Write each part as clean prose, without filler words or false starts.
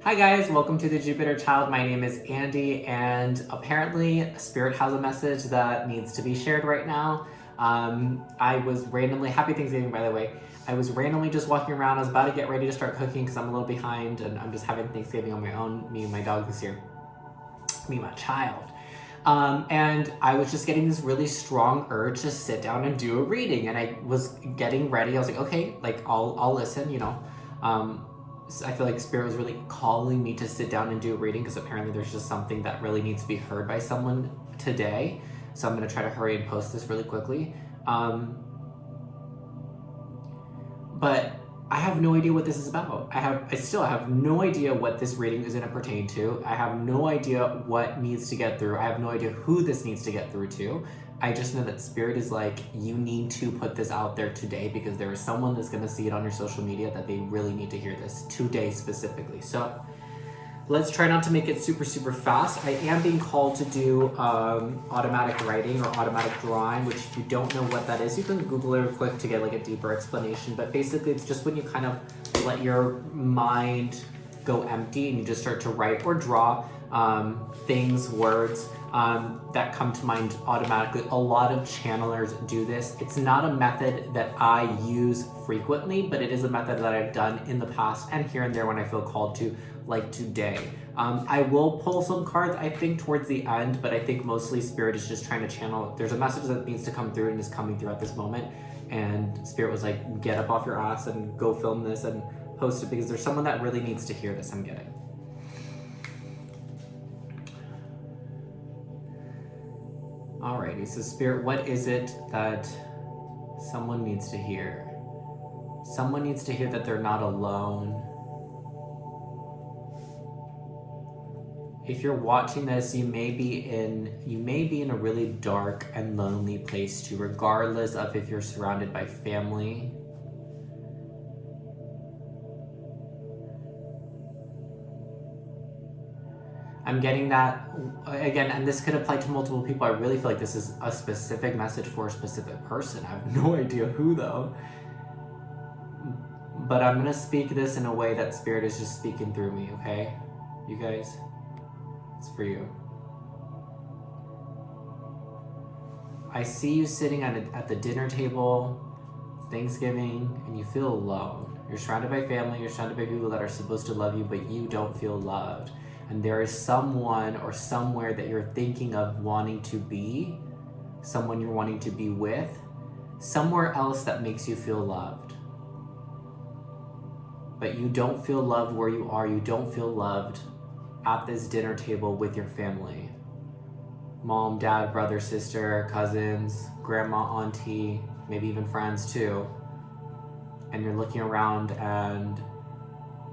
Hi guys, welcome to the Jupiter Child. My name is Andy, and apparently Spirit has a message that needs to be shared right now. I was randomly, happy Thanksgiving by the way. I was randomly just walking around. I was about to get ready to start cooking because I'm a little behind and I'm just having Thanksgiving on my own, me and my dog this year. Me and my child. And I was just getting this really strong urge to sit down and do a reading, and I was getting ready. I was like, okay, like I'll listen, you know. So I feel like Spirit was really calling me to sit down and do a reading because apparently there's just something that really needs to be heard by someone today. So I'm gonna try to hurry and post this really quickly. But I have no idea what this is about. I still have no idea what this reading is gonna pertain to. I have no idea what needs to get through. I have no idea who this needs to get through to. I just know that Spirit is like, you need to put this out there today because there is someone that's gonna see it on your social media that they really need to hear this today specifically. So let's try not to make it super, super fast. I am being called to do automatic writing or automatic drawing, which if you don't know what that is, you can Google it real quick to get like a deeper explanation. But basically it's just when you kind of let your mind go empty and you just start to write or draw things, words that come to mind automatically. A lot of channelers do this. It's not a method that I use frequently, but it is a method that I've done in the past and here and there when I feel called to, like today. I will pull some cards, I think, towards the end, but I think mostly Spirit is just trying to channel. There's a message that needs to come through and is coming through at this moment. And Spirit was like, get up off your ass and go film this and post it because there's someone that really needs to hear this, I'm getting. Alrighty, so Spirit, what is it that someone needs to hear? Someone needs to hear that they're not alone. If you're watching this, you may be in a really dark and lonely place too, regardless of if you're surrounded by family. I'm getting that, again, and this could apply to multiple people. I really feel like this is a specific message for a specific person. I have no idea who though. But I'm gonna speak this in a way that Spirit is just speaking through me, okay? You guys, it's for you. I see you sitting at the dinner table, Thanksgiving, and you feel alone. You're surrounded by family, you're surrounded by people that are supposed to love you, but you don't feel loved. And there is someone or somewhere that you're thinking of wanting to be, someone you're wanting to be with, somewhere else that makes you feel loved. But you don't feel loved where you are. You don't feel loved at this dinner table with your family. Mom, dad, brother, sister, cousins, grandma, auntie, maybe even friends too. And you're looking around and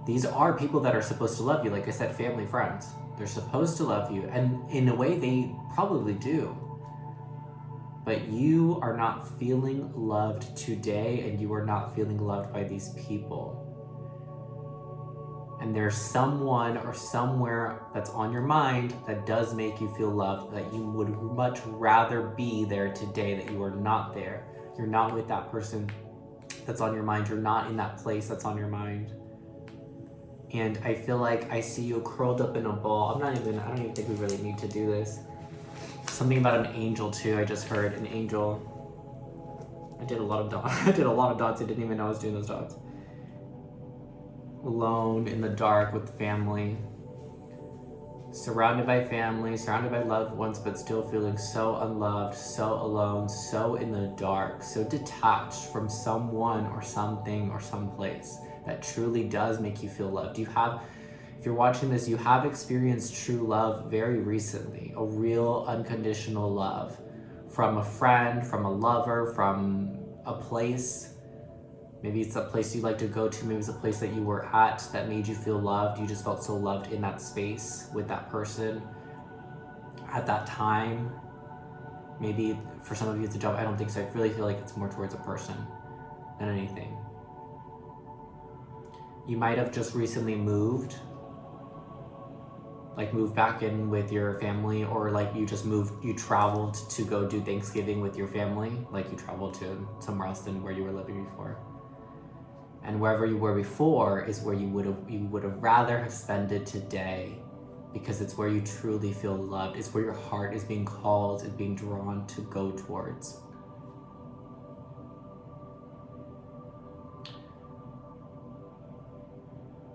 these are people that are supposed to love you. Like I said, family, friends. They're supposed to love you. And in a way, they probably do. But you are not feeling loved today, and you are not feeling loved by these people. And there's someone or somewhere that's on your mind that does make you feel loved, that you would much rather be there today, that you are not there. You're not with that person that's on your mind. You're not in that place that's on your mind. And I feel like I see you curled up in a ball. I don't even think we really need to do this. Something about an angel too, I just heard an angel. I did a lot of dots. I didn't even know I was doing those dots. Alone in the dark with family. Surrounded by family, surrounded by loved ones, but still feeling so unloved, so alone, so in the dark, so detached from someone or something or someplace that truly does make you feel loved. If you're watching this, you have experienced true love very recently, a real unconditional love from a friend, from a lover, from a place. Maybe it's a place you like to go to. Maybe it's a place that you were at that made you feel loved. You just felt so loved in that space with that person at that time. Maybe for some of you it's a job. I don't think so. I really feel like it's more towards a person than anything. You might have just recently moved, like moved back in with your family, or like you traveled to go do Thanksgiving with your family, like you traveled to somewhere else than where you were living before. And wherever you were before is where you would have rather have spent it today, because it's where you truly feel loved. It's where your heart is being called, is being drawn to go towards.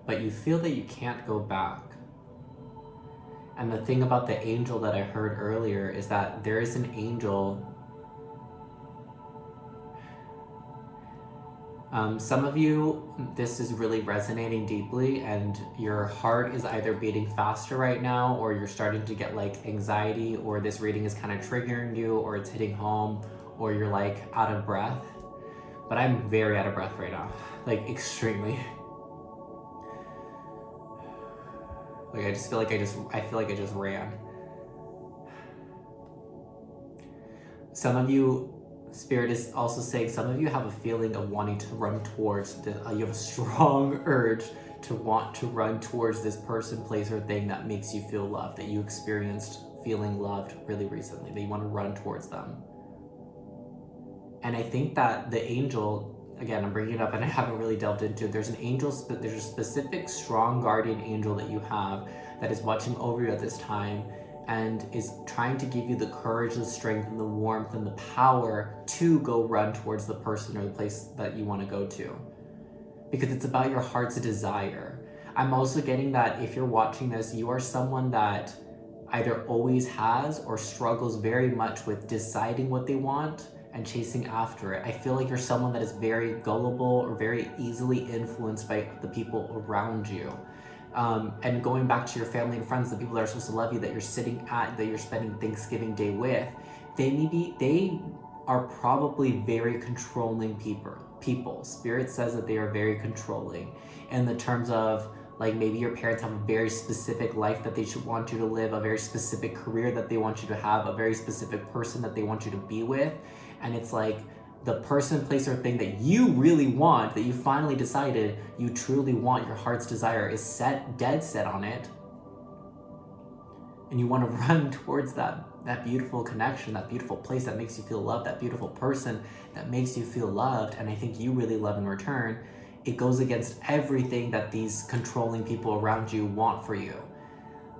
But you feel that you can't go back. And the thing about the angel that I heard earlier is that there is an angel. Some of you, this is really resonating deeply, and your heart is either beating faster right now, or you're starting to get like anxiety, or this reading is kind of triggering you, or it's hitting home, or you're like out of breath. But I'm very out of breath right now, like extremely. Like I feel like I just ran. Some of you, Spirit is also saying, some of you have a feeling of wanting to run towards you have a strong urge to want to run towards this person, place, or thing that makes you feel loved, that you experienced feeling loved really recently, that you want to run towards them. And I think that the angel, again, I'm bringing it up and I haven't really delved into it. There's an angel, there's a specific strong guardian angel that you have that is watching over you at this time and is trying to give you the courage, the strength, and the warmth, and the power to go run towards the person or the place that you want to go to. Because it's about your heart's desire. I'm also getting that if you're watching this, you are someone that either always has or struggles very much with deciding what they want and chasing after it. I feel like you're someone that is very gullible or very easily influenced by the people around you. And going back to your family and friends, the people that are supposed to love you, that you're spending Thanksgiving Day with, they are probably very controlling people. Spirit says that they are very controlling in the terms of, like, maybe your parents have a very specific life that they should want you to live, a very specific career that they want you to have, a very specific person that they want you to be with. And it's like the person, place, or thing that you really want, that you finally decided you truly want, your heart's desire is dead set on it. And you want to run towards that beautiful connection, that beautiful place that makes you feel loved, that beautiful person that makes you feel loved, and I think you really love in return. It goes against everything that these controlling people around you want for you.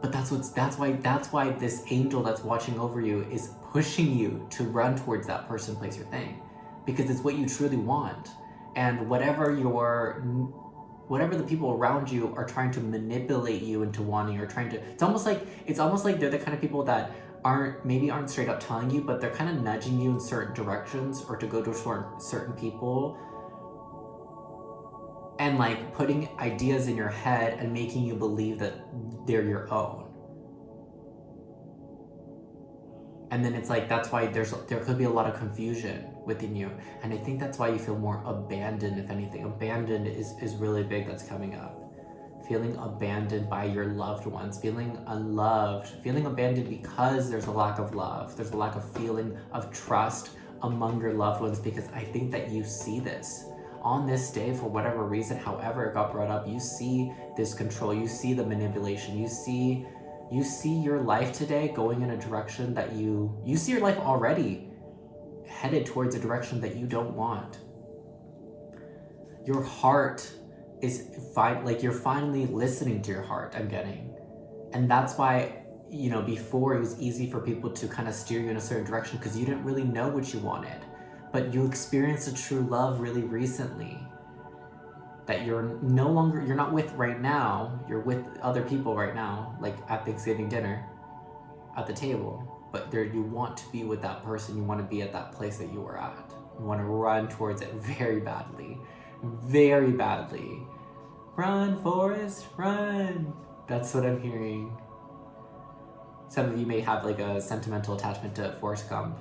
But that's why this angel that's watching over you is pushing you to run towards that person, place, or thing, because it's what you truly want. And whatever the people around you are trying to manipulate you into wanting, or trying to, it's almost like they're the kind of people that aren't straight up telling you, but they're kind of nudging you in certain directions, or to go to certain people, and like putting ideas in your head and making you believe that they're your own. And then it's like, that's why there could be a lot of confusion within you. And I think that's why you feel more abandoned, if anything. Abandoned is really big, that's coming up. Feeling abandoned by your loved ones, feeling unloved, feeling abandoned because there's a lack of love. There's a lack of feeling of trust among your loved ones, because I think that you see this. On this day, for whatever reason, however it got brought up, you see this control, you see the manipulation, you see your life today going in a direction that you see your life already headed towards a direction that you don't want. Your heart is fine, like you're finally listening to your heart, I'm getting. And that's why, before it was easy for people to kind of steer you in a certain direction because you didn't really know what you wanted. But you experienced a true love really recently that you're not with right now. You're with other people right now, like at Thanksgiving dinner, at the table. But you want to be with that person. You want to be at that place that you were at. You want to run towards it very badly. Very badly. Run, Forrest, run. That's what I'm hearing. Some of you may have like a sentimental attachment to Forrest Gump.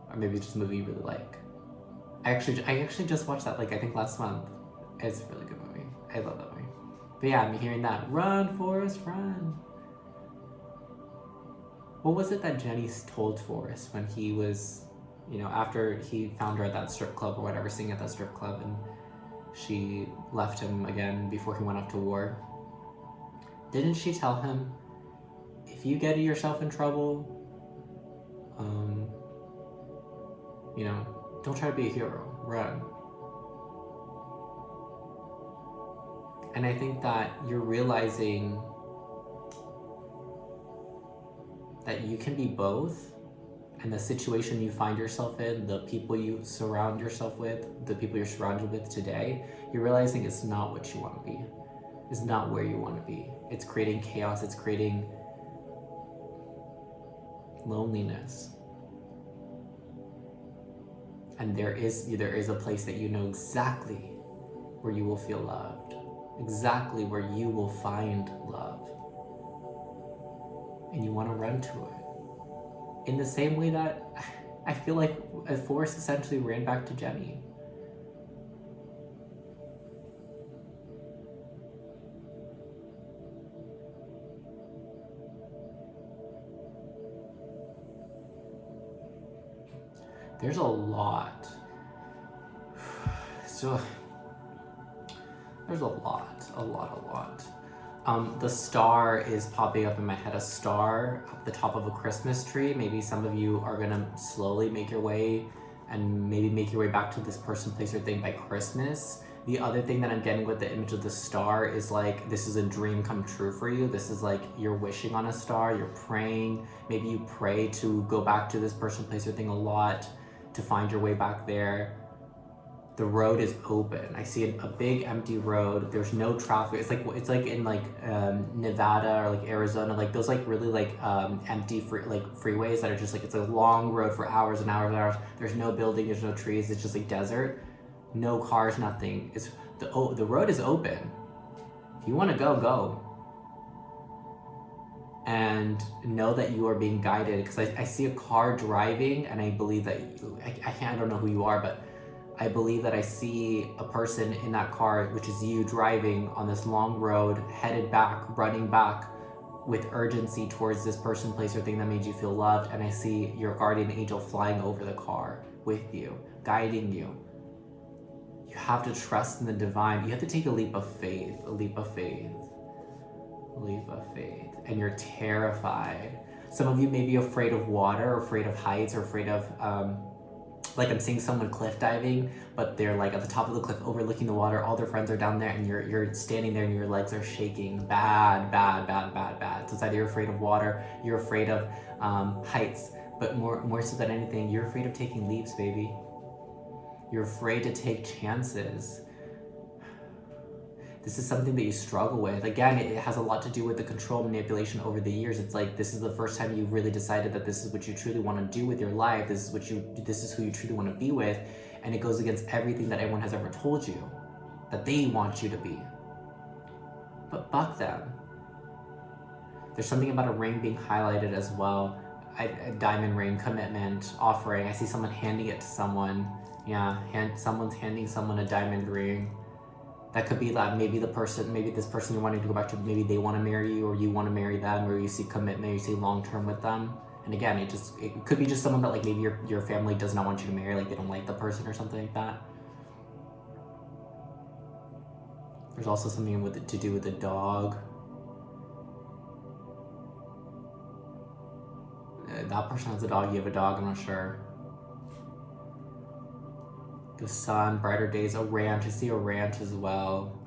Or maybe it's just a movie you really like. I actually just watched that, like, I think last month. It's a really good movie. I love that movie. But yeah, I'm hearing that. Run, Forrest, run. What was it that Jenny told Forrest when he was, after he found her at that strip club or whatever, singing at that strip club, and she left him again before he went off to war? Didn't she tell him, if you get yourself in trouble, don't try to be a hero, run. And I think that you're realizing that you can be both, and the situation you find yourself in, the people you surround yourself with, the people you're surrounded with today, you're realizing it's not what you want to be. It's not where you want to be. It's creating chaos. It's creating loneliness. And there is a place that you know exactly where you will feel loved, exactly where you will find love, and you want to run to it. In the same way that I feel like Forrest essentially ran back to Jenny. There's a lot. So there's a lot. The star is popping up in my head. A star at the top of a Christmas tree. Maybe some of you are gonna slowly make your way back to this person, place, or thing by Christmas. The other thing that I'm getting with the image of the star is like, this is a dream come true for you. This is like, you're wishing on a star, you're praying. Maybe you pray to go back to this person, place, or thing a lot to find your way back there. The road is open. I see a big empty road. There's no traffic. It's like in like Nevada or like Arizona, like those like really like empty freeways that are just like, it's a long road for hours and hours and hours. There's no building, there's no trees, it's just like desert. No cars, nothing. It's the road is open. If you want to go, go. And know that you are being guided, because I see a car driving, and I believe that I don't know who you are, but I believe that I see a person in that car, which is you, driving on this long road, headed back, running back with urgency towards this person, place, or thing that made you feel loved. And I see your guardian angel flying over the car with you, guiding you. You have to trust in the divine. You have to take a leap of faith, and you're terrified. Some of you may be afraid of water, or afraid of heights, or afraid of like I'm seeing someone cliff diving, but they're like at the top of the cliff overlooking the water. All their friends are down there, and you're standing there and your legs are shaking. Bad. So it's either you're afraid of water, you're afraid of heights, but more so than anything, you're afraid of taking leaps, baby. You're afraid to take chances. This is something that you struggle with. Again, it has a lot to do with the control manipulation over the years. It's like, this is the first time you really decided that this is what you truly want to do with your life. This is who you truly want to be with. And it goes against everything that anyone has ever told you that they want you to be. But fuck them. There's something about a ring being highlighted as well. A diamond ring, commitment, offering. I see someone handing it to someone. Yeah, someone's handing someone a diamond ring. That could be that maybe this person you're wanting to go back to, maybe they want to marry you, or you want to marry them, or you see commitment, you see long-term with them. And again, it could be just someone that like maybe your family does not want you to marry, like they don't like the person or something like that. There's also something to do with the dog. That person has a dog, you have a dog, I'm not sure. The sun, brighter days, a ranch. I see a ranch as well.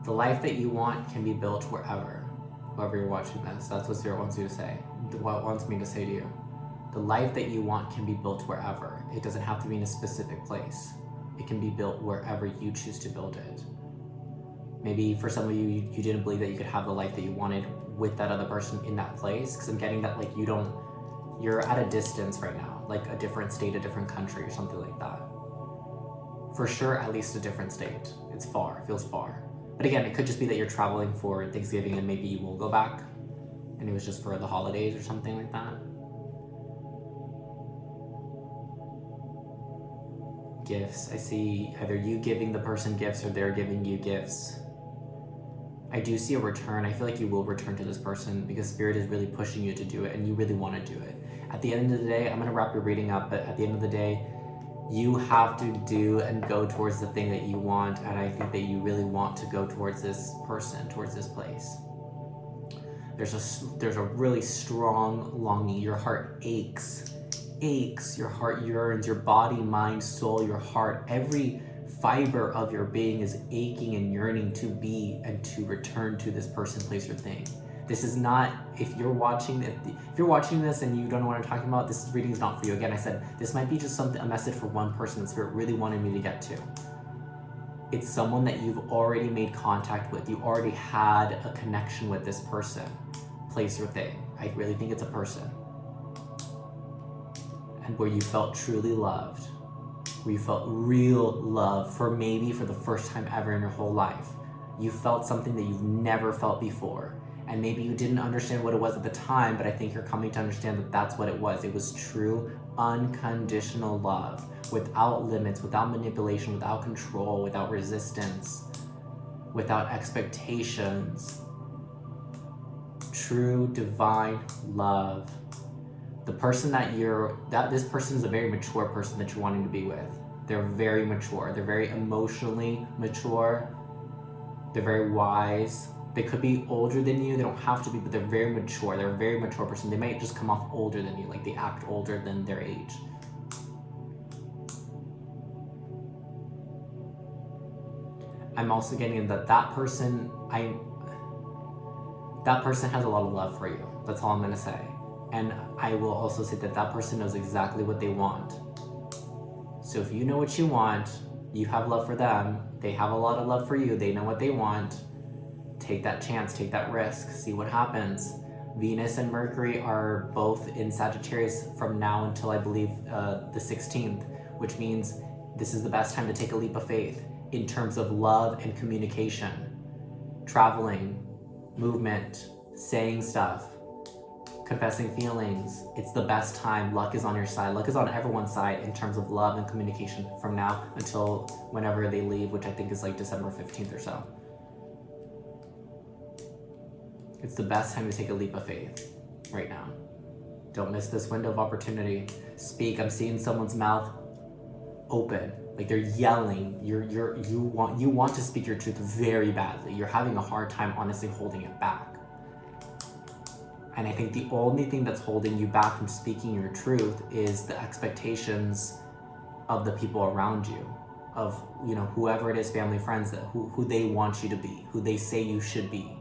The life that you want can be built wherever. Whoever you're watching this, that's what Spirit wants you to say. What it wants me to say to you. The life that you want can be built wherever. It doesn't have to be in a specific place. It can be built wherever you choose to build it. Maybe for some of you, you didn't believe that you could have the life that you wanted with that other person in that place, because I'm getting that like you're at a distance right now, like a different state, a different country, or something like that. For sure, at least a different state. It's far, it feels far. But again, it could just be that you're traveling for Thanksgiving and maybe you will go back, and it was just for the holidays or something like that. Gifts. I see either you giving the person gifts or they're giving you gifts. I do see a return. I feel like you will return to this person because Spirit is really pushing you to do it, and you really want to do it. At the end of the day, I'm going to wrap your reading up, but at the end of the day, you have to do and go towards the thing that you want, and I think that you really want to go towards this person, towards this place. There's a really strong longing. Your heart aches aches, your heart yearns, your body, mind, soul, your heart, every fiber of your being is aching and yearning to be and to return to this person, place, or thing. This is not, if you're watching this and you don't know what I'm talking about, this reading is not for you. Again, I said this might be just a message for one person that Spirit really wanted me to get to. It's someone that you've already made contact with. You already had a connection with this person, place, or thing. I really think it's a person. And where you felt truly loved, where you felt real love for the first time ever in your whole life. You felt something that you've never felt before. And maybe you didn't understand what it was at the time, but I think you're coming to understand that that's what it was. It was true, unconditional love, without limits, without manipulation, without control, without resistance, without expectations. True, divine love. The person this person is a very mature person that you're wanting to be with. They're very mature. They're very emotionally mature. They're very wise. They could be older than you. They don't have to be, but they're very mature. They're a very mature person. They might just come off older than you, like they act older than their age. I'm also getting that person has a lot of love for you. That's all I'm gonna say. And I will also say that person knows exactly what they want. So if you know what you want, you have love for them, they have a lot of love for you, they know what they want, take that chance, take that risk, see what happens. Venus and Mercury are both in Sagittarius from now until I believe the 16th, which means this is the best time to take a leap of faith in terms of love and communication, traveling, movement, saying stuff, confessing feelings. It's the best time. Luck is on your side. Luck is on everyone's side in terms of love and communication from now until whenever they leave, which I think is like December 15th or so. It's the best time to take a leap of faith right now. Don't miss this window of opportunity. Speak. I'm seeing someone's mouth open, like they're yelling. You want to speak your truth very badly. You're having a hard time honestly holding it back. And I think the only thing that's holding you back from speaking your truth is the expectations of the people around you, of whoever it is, family, friends, who they want you to be, who they say you should be.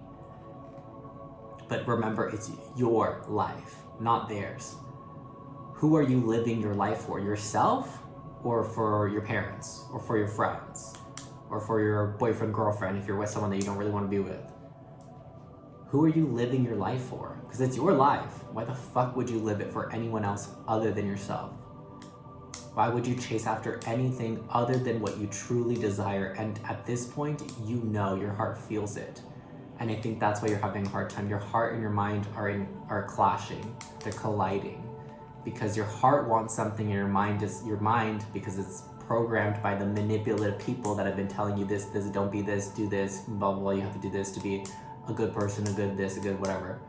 But remember, it's your life, not theirs. Who are you living your life for? Yourself, or for your parents, or for your friends, or for your boyfriend, girlfriend, if you're with someone that you don't really want to be with? Who are you living your life for? Because it's your life. Why the fuck would you live it for anyone else other than yourself? Why would you chase after anything other than what you truly desire? And at this point, your heart feels it. And I think that's why you're having a hard time. Your heart and your mind are clashing. They're colliding. Because your heart wants something and your mind, because it's programmed by the manipulative people that have been telling you this, don't be this, do this, blah, blah, blah, you have to do this to be a good person, a good this, a good whatever.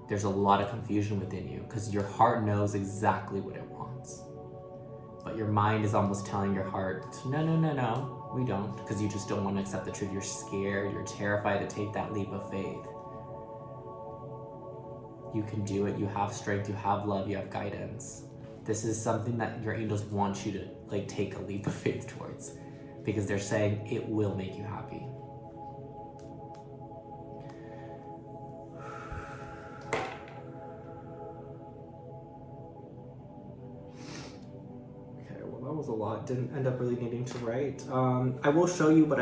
There's a lot of confusion within you because your heart knows exactly what it wants. But your mind is almost telling your heart, no, we don't, because you just don't want to accept the truth. You're scared, you're terrified to take that leap of faith. You can do it, you have strength, you have love, you have guidance. This is something that your angels want you to take a leap of faith towards, because they're saying it will make you happy. That was a lot. Didn't end up really needing to write. I will show you what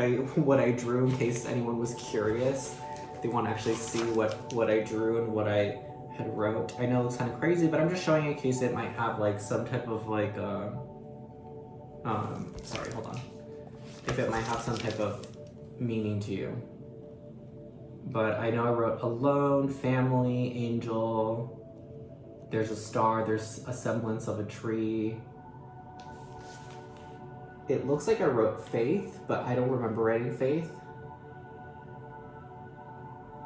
I drew in case anyone was curious. If they want to actually see what I drew and what I had wrote. I know it's kind of crazy, but I'm just showing in case it might have some type of sorry, hold on. If it might have some type of meaning to you. But I know I wrote alone, family, angel. There's a star. There's a semblance of a tree. It looks like I wrote faith, but I don't remember writing faith.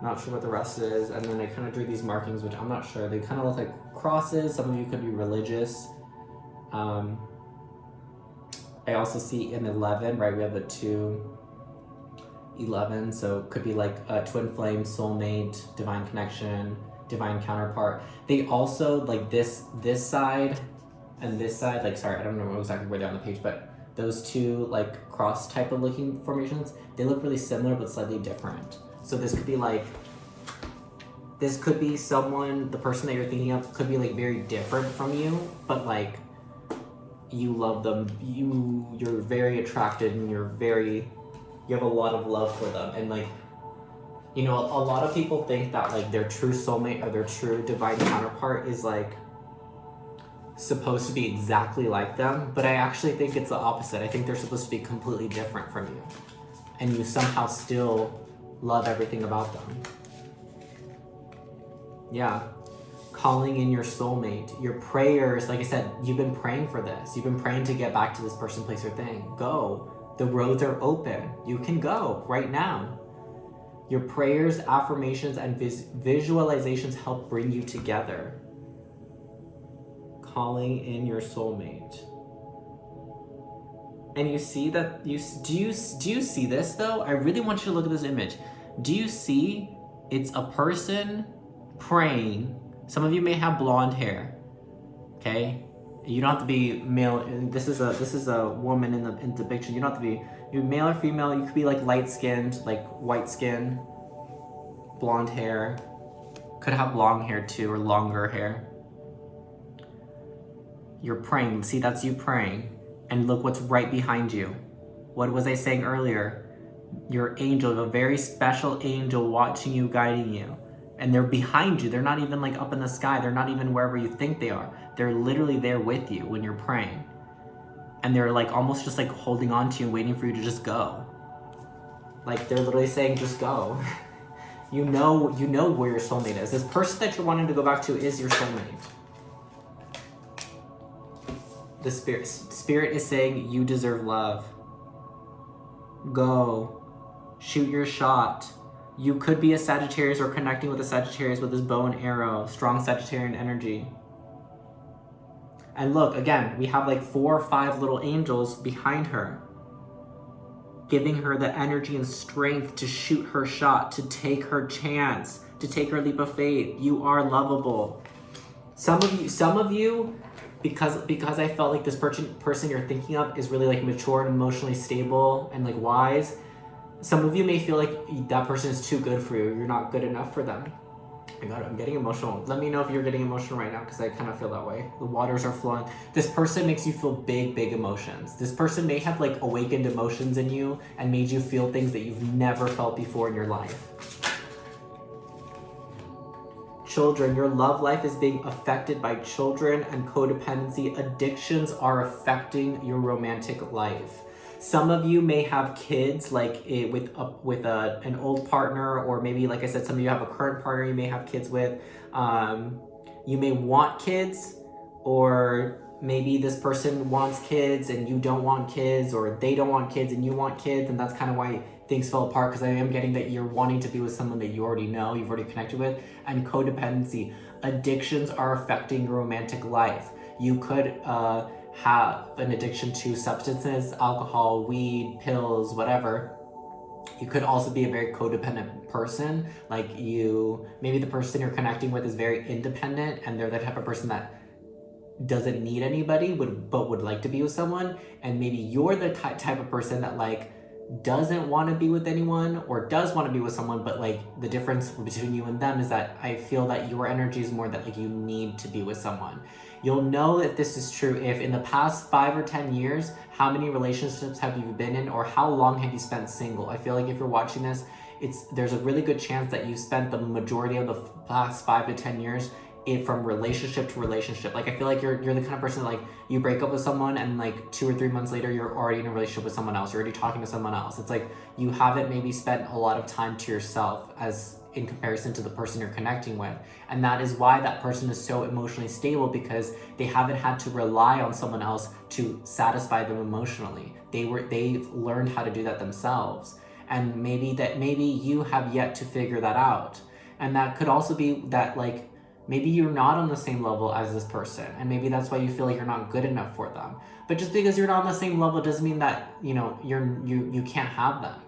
Not sure what the rest is. And then I kind of drew these markings, which I'm not sure. They kind of look like crosses. Some of you could be religious. I also see an 11, right? We have a 2, 11. So it could be like a twin flame, soulmate, divine connection, divine counterpart. They also, like this side and this side, like, sorry, I don't know exactly where they're on the page, but those two like cross type of looking formations, they look really similar but slightly different. So this could be like, this could be someone, the person that you're thinking of could be like very different from you, but like you love them, you're very attracted, and you have a lot of love for them. And like, you know, a lot of people think that like their true soulmate or their true divine counterpart is like supposed to be exactly like them, but I actually think it's the opposite. I think they're supposed to be completely different from you, and you somehow still love everything about them. Yeah. Calling in your soulmate. Your prayers, like I said, you've been praying for this. You've been praying to get back to this person, place, or thing. Go. The roads are open. You can go right now. Your prayers, affirmations, and visualizations help bring you together. Calling in your soulmate. And you see that, do you see this though? I really want you to look at this image. Do you see it's a person praying? Some of you may have blonde hair, okay? You don't have to be male. This is a woman in the picture. You don't have to be, you're male or female. You could be like light skinned, like white skin, blonde hair. Could have long hair too, or longer hair. You're praying. See, that's you praying. And look what's right behind you. What was I saying earlier? Your angel, a very special angel watching you, guiding you. And they're behind you. They're not even like up in the sky. They're not even wherever you think they are. They're literally there with you when you're praying. And they're like almost just like holding on to you, waiting for you to just go. Like they're literally saying, just go. You know where your soulmate is. This person that you're wanting to go back to is your soulmate. The spirit is saying you deserve love. Go. Shoot your shot. You could be a Sagittarius or connecting with a Sagittarius with this bow and arrow. Strong Sagittarian energy. And look, again, we have like 4 or 5 little angels behind her, giving her the energy and strength to shoot her shot, to take her chance, to take her leap of faith. You are lovable. Some of you, because I felt like this person you're thinking of is really like mature and emotionally stable and like wise. Some of you may feel like that person is too good for you. You're not good enough for them. Oh my God, I'm getting emotional. Let me know if you're getting emotional right now, because I kind of feel that way. The waters are flowing. This person makes you feel big emotions. This person may have like awakened emotions in you and made you feel things that you've never felt before in your life. Children, your love life is being affected by children and codependency. Addictions are affecting your romantic life. Some of you may have kids like with an old partner, or maybe, like I said, some of you have a current partner you may have kids with. You may want kids, or maybe this person wants kids and you don't want kids, or they don't want kids and you want kids, and that's kind of why things fell apart, because I am getting that you're wanting to be with someone that you already know, you've already connected with. And codependency. Addictions are affecting your romantic life. You could have an addiction to substances, alcohol, weed, pills, whatever. You could also be a very codependent person. Like maybe the person you're connecting with is very independent, and they're the type of person that doesn't need anybody, but would like to be with someone. And maybe you're the type of person that like doesn't want to be with anyone, or does want to be with someone, but like the difference between you and them is that I feel that your energy is more that like you need to be with someone. You'll know if this is true if in the past 5 or 10 years, how many relationships have you been in, or how long have you spent single? I feel like if you're watching this, there's a really good chance that you spent the majority of the past 5 to 10 years from relationship to relationship. Like I feel like you're the kind of person that, like, you break up with someone and like 2 or 3 months later you're already in a relationship with someone else. You're already talking to someone else. It's like you haven't maybe spent a lot of time to yourself as in comparison to the person you're connecting with. And that is why that person is so emotionally stable, because they haven't had to rely on someone else to satisfy them emotionally. They've learned how to do that themselves. And maybe you have yet to figure that out. And that could also be that, like, maybe you're not on the same level as this person, and maybe that's why you feel like you're not good enough for them. But just because you're not on the same level doesn't mean that, you know, you can't have them,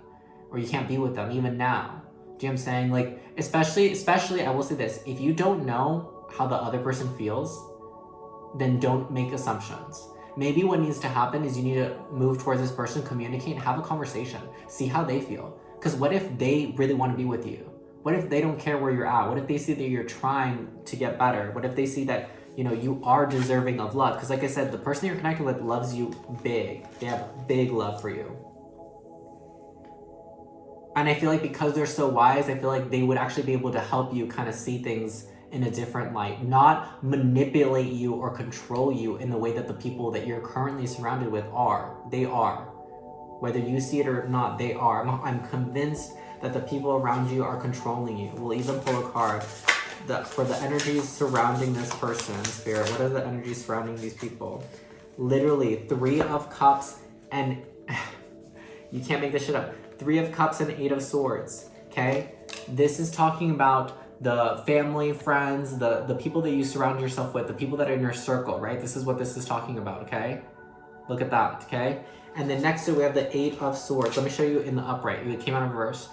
or you can't be with them even now. Do you know what I'm saying? Like, especially, I will say this. If you don't know how the other person feels, then don't make assumptions. Maybe what needs to happen is you need to move towards this person, communicate, and have a conversation. See how they feel. Because what if they really want to be with you? What if they don't care where you're at? What if they see that you're trying to get better? What if they see that, you know, you are deserving of love? Because like I said, the person you're connected with loves you big. They have big love for you. And I feel like because they're so wise, I feel like they would actually be able to help you kind of see things in a different light, not manipulate you or control you in the way that the people that you're currently surrounded with are. They are. Whether you see it or not, they are. I'm convinced that the people around you are controlling you. We'll even pull a card for the energies surrounding this person, Spirit. What are the energies surrounding these people? Literally, 3 of Cups and... you can't make this shit up. 3 of Cups and 8 of Swords, okay? This is talking about the family, friends, the people that you surround yourself with, the people that are in your circle, right? This is what this is talking about, okay? Look at that, okay? And then next to it, we have the 8 of Swords. Let me show you in the upright. It came out in reverse.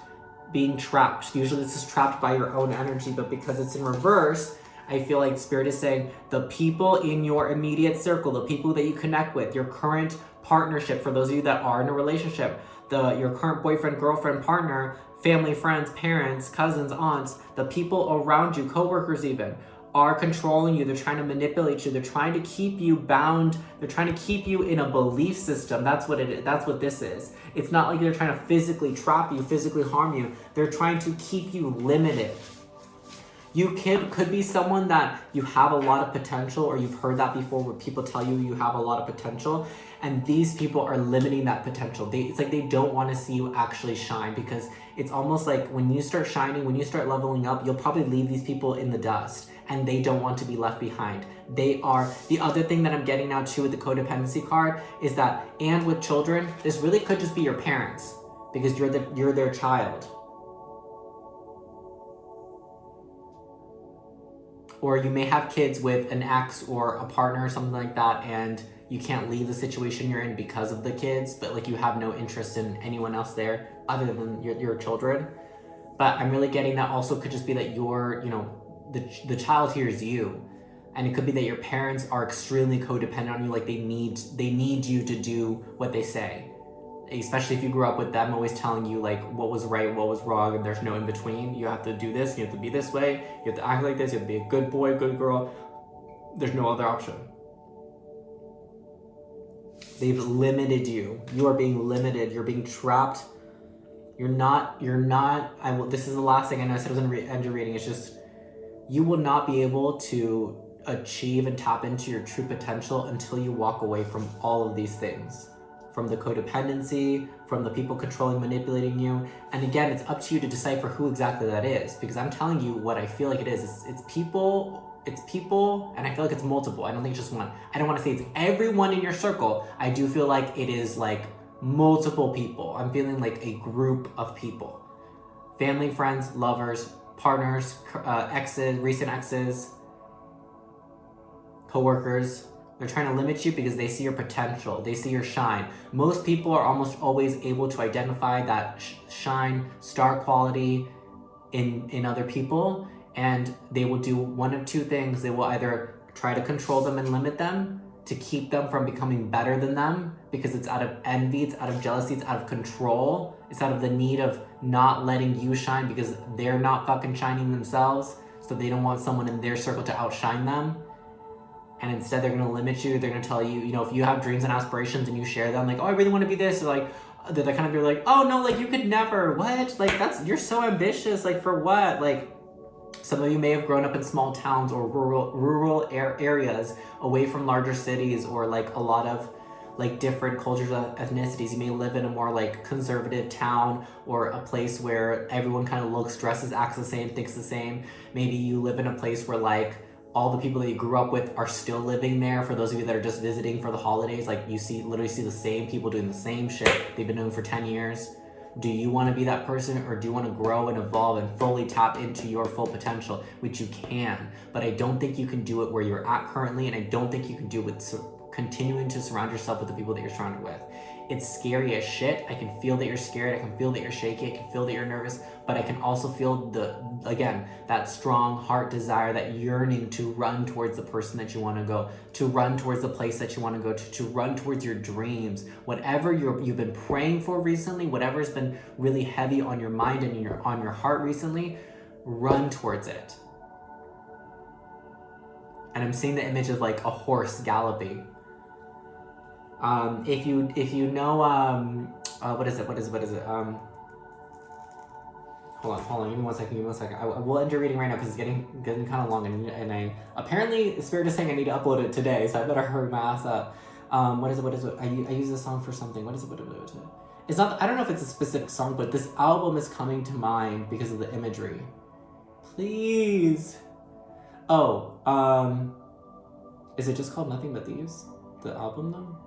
Being trapped. Usually this is trapped by your own energy, but because it's in reverse, I feel like Spirit is saying the people in your immediate circle, the people that you connect with, your current partnership, for those of you that are in a relationship, your current boyfriend, girlfriend, partner, family, friends, parents, cousins, aunts, the people around you, co-workers even, are controlling you. They're trying to manipulate you. They're trying to keep you bound. They're trying to keep you in a belief system. That's what it is. That's what this is. It's not like they're trying to physically trap you, physically harm you. They're trying to keep you limited. You could be someone that you have a lot of potential, or you've heard that before where people tell you you have a lot of potential, and these people are limiting that potential. It's like they don't want to see you actually shine, because it's almost like when you start shining, when you start leveling up, you'll probably leave these people in the dust, and they don't want to be left behind. They are. The other thing that I'm getting now too with the codependency card is that, and with children, this really could just be your parents, because you're their child. Or you may have kids with an ex or a partner or something like that, and you can't leave the situation you're in because of the kids, but like you have no interest in anyone else there other than your children. But I'm really getting that also could just be that you're, you know, the child here is you. And it could be that your parents are extremely codependent on you, like they need you to do what they say. Especially if you grew up with them always telling you like what was right, what was wrong, and there's no in between. You have to do this, you have to be this way, you have to act like this, you have to be a good boy, good girl. There's no other option. They've limited you. You are being limited. You're being trapped. You're not, this is the last thing I know I said I was going to end your reading. It's just, you will not be able to achieve and tap into your true potential until you walk away from all of these things. From the codependency, from the people controlling, manipulating you. And again, it's up to you to decipher who exactly that is, because I'm telling you what I feel like it is. It's people, and I feel like it's multiple. I don't think it's just one. I don't want to say it's everyone in your circle. I do feel like it is like multiple people. I'm feeling like a group of people. Family, friends, lovers, partners, exes, recent exes, co-workers. They're trying to limit you because they see your potential. They see your shine. Most people are almost always able to identify that shine, star quality in other people, and they will do one of two things. They will either try to control them and limit them to keep them from becoming better than them, because it's out of envy, it's out of jealousy, it's out of control, it's out of the need of not letting you shine because they're not fucking shining themselves, so they don't want someone in their circle to outshine them. And instead they're going to limit you. They're going to tell you, you know, if you have dreams and aspirations and you share them, like, oh, I really want to be this, or like, they're kind of be like, oh no, like you could never, what? Like you're so ambitious, like for what? Like some of you may have grown up in small towns or rural areas away from larger cities, or like a lot of like different cultures, ethnicities. You may live in a more like conservative town, or a place where everyone kind of looks, dresses, acts the same, thinks the same. Maybe you live in a place where like all the people that you grew up with are still living there. For those of you that are just visiting for the holidays, like you literally see the same people doing the same shit they've been doing for 10 years. Do you want to be that person, or do you want to grow and evolve and fully tap into your full potential, which you can? But I don't think you can do it where you're at currently, and I don't think you can do it with continuing to surround yourself with the people that you're surrounded with. It's scary as shit. I can feel that you're scared. I can feel that you're shaky. I can feel that you're nervous. But I can also feel that strong heart desire, that yearning to run towards the person that you want to go, to run towards the place that you want to go to run towards your dreams. Whatever you've been praying for recently, whatever's been really heavy on your mind and on your heart recently, run towards it. And I'm seeing the image of like a horse galloping. If you know, what is it? Hold on, give me one second. I will end your reading right now because it's getting kind of long, and I apparently Spirit is saying I need to upload it today, so I better hurry my ass up. What is it? I use this song for something. What is it? It's not. I don't know if it's a specific song, but this album is coming to mind because of the imagery. Please. Oh, is it just called Nothing But Thieves? The album though?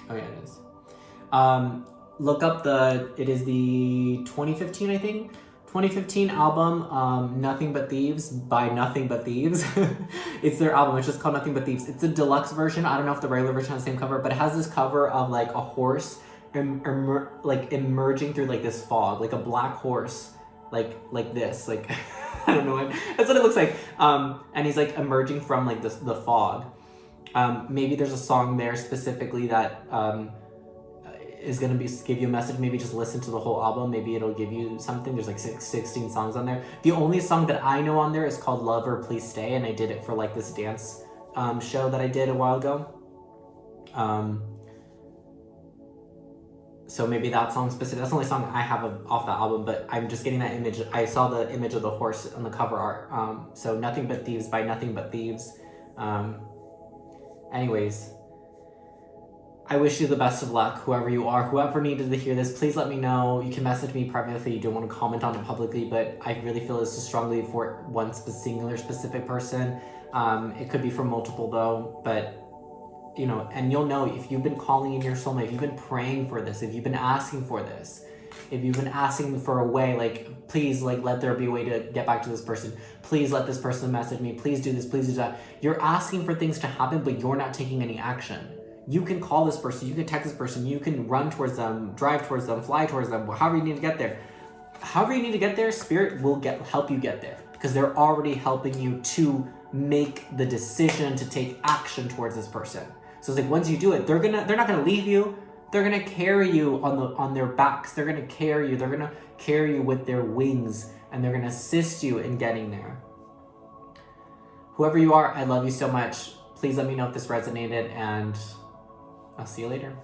Oh yeah, it is. Look up it is the 2015, I think. 2015 album, Nothing But Thieves by Nothing But Thieves. It's their album, it's just called Nothing But Thieves. It's a deluxe version. I don't know if the regular version has the same cover, but it has this cover of like a horse emerging through like this fog, like a black horse, like this, like I don't know, that's what it looks like. And he's like emerging from like the fog. Maybe there's a song there specifically that is gonna give you a message. Maybe just listen to the whole album. Maybe it'll give you something. There's like 16 songs on there. The only song that I know on there is called Love or Please Stay, and I did it for like this dance show that I did a while ago. So maybe that song specific, that's the only song I have off that album, but I'm just getting that image. I saw the image of the horse on the cover art. So Nothing But Thieves by Nothing But Thieves. Anyways, I wish you the best of luck, whoever you are. Whoever needed to hear this, please let me know. You can message me privately if you don't want to comment on it publicly, but I really feel this is strongly for one singular specific person. It could be for multiple though, but you know, and you'll know if you've been calling in your soulmate, if you've been praying for this, if you've been asking for this, if you've been asking for a way, like, please, like, let there be a way to get back to this person. Please let this person message me. Please do this. Please do that. You're asking for things to happen, but you're not taking any action. You can call this person. You can text this person. You can run towards them, drive towards them, fly towards them, however you need to get there. However you need to get there, Spirit will help you get there because they're already helping you to make the decision to take action towards this person. So it's like once you do it, they're not gonna leave you. They're gonna carry you on their backs. They're gonna carry you. They're gonna carry you with their wings, and they're gonna assist you in getting there. Whoever you are, I love you so much. Please let me know if this resonated, and I'll see you later.